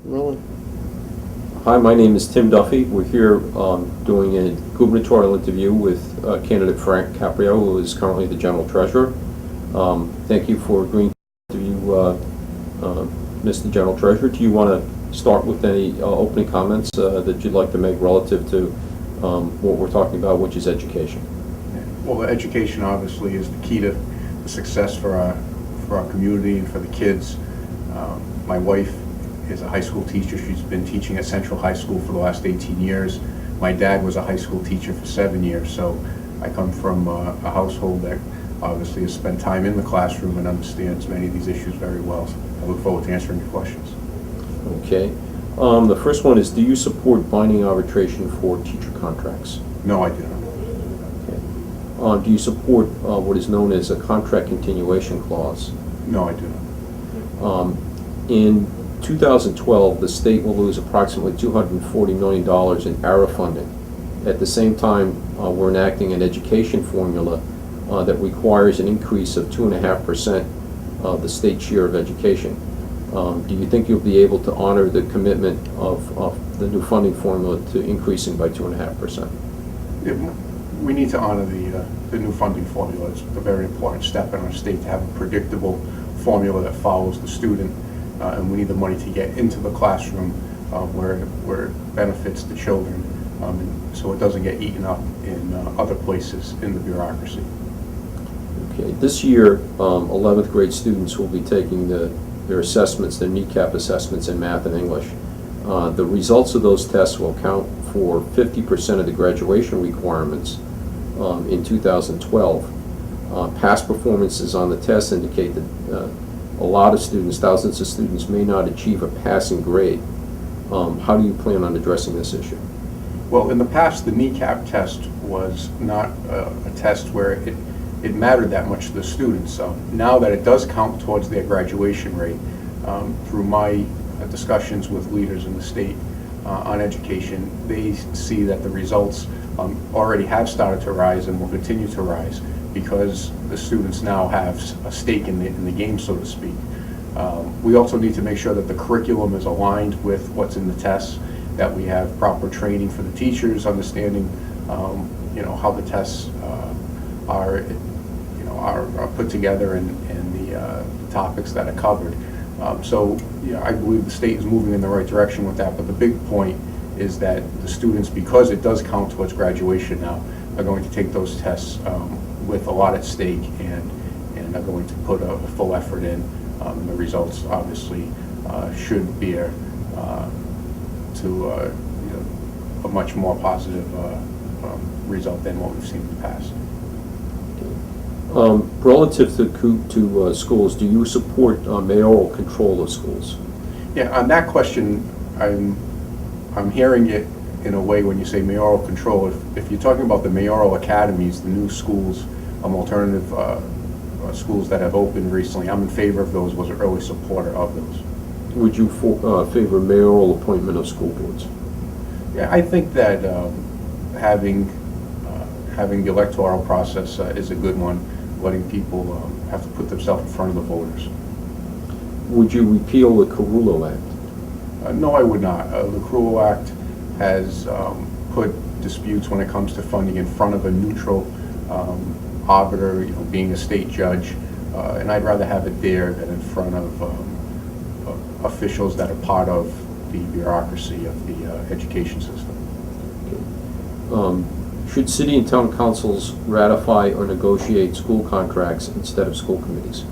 Rolling. Hi, my name is Tim Duffy. We're here doing a gubernatorial interview with candidate Frank Caprio, who is currently the General Treasurer. Thank you for agreeing to interview Mr. General Treasurer. Do you want to start with any opening comments that you'd like to make relative to what we're talking about, which is education? Well, education obviously is the key to the success for our community and for the kids. My wife is a high school teacher. She's been teaching at Central High School for the last 18 years. My dad was a high school teacher for 7 years, so I come from a household that obviously has spent time in the classroom and understands many of these issues very well. So I look forward to answering your questions. Okay. The first one is, do you support binding arbitration for teacher contracts? No, I do not. Do you support what is known as a contract continuation clause? No, I do not. In 2012, the state will lose approximately $240 million in ARA funding. At the same time, we're enacting an education formula that requires an increase of 2.5% of the state share of education. Do you think you'll be able to honor the commitment of the new funding formula to increasing by 2.5%? We need to honor the new funding formula. It's a very important step in our state to have a predictable formula that follows the student, and we need the money to get into the classroom where it benefits the children, and so it doesn't get eaten up in other places in the bureaucracy. Okay. This year, 11th grade students will be taking their assessments, their kneecap assessments in math and English. The results of those tests will count for 50% of the graduation requirements in 2012. Past performances on the tests indicate that a lot of students, thousands of students, may not achieve a passing grade. How do you plan on addressing this issue? Well, in the past, the kneecap test was not a test where it mattered that much to the students. Now that it does count towards their graduation rate, through my discussions with leaders in the state on education, they see that the results already have started to rise and will continue to rise because the students now have a stake in the game, so to speak. We also need to make sure that the curriculum is aligned with what's in the tests, that we have proper training for the teachers, understanding how the tests are put together and the topics that are covered. So I believe the state is moving in the right direction with that, but the big point is that the students, because it does count towards graduation now, are going to take those tests with a lot at stake and are going to put a full effort in. And the results obviously should bear to a much more positive result than what we've seen in the past. Relative to schools, do you support mayoral control of schools? Yeah, on that question, I'm hearing it in a way when you say mayoral control. If you're talking about the mayoral academies, the new schools, alternative schools that have opened recently, I'm in favor of those, was an early supporter of those. Would you favor mayoral appointment of school boards? Yeah, I think that having the electoral process is a good one, letting people have to put themselves in front of the voters. Would you repeal the Carullo Act? No, I would not. The Carullo Act has put disputes when it comes to funding in front of a neutral arbiter, being a state judge, and I'd rather have it there than in front of officials that are part of the bureaucracy of the education system. Should city and town councils ratify or negotiate school contracts instead of school committees?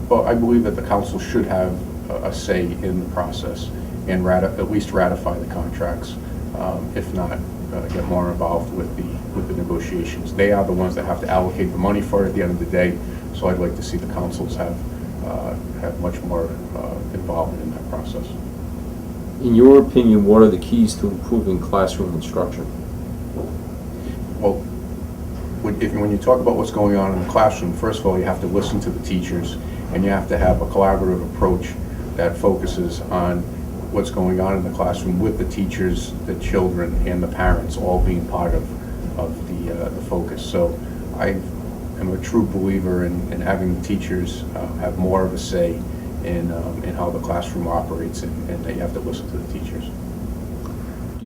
Well, I believe that the council should have a say in the process and at least ratify the contracts, if not get more involved with the negotiations. They are the ones that have to allocate the money for it at the end of the day, so I'd like to see the councils have much more involvement in that process. In your opinion, what are the keys to improving classroom instruction? Well, when you talk about what's going on in the classroom, first of all, you have to listen to the teachers, and you have to have a collaborative approach that focuses on what's going on in the classroom with the teachers, the children, and the parents all being part of the focus. So I am a true believer in having the teachers have more of a say in how the classroom operates, and that you have to listen to the teachers.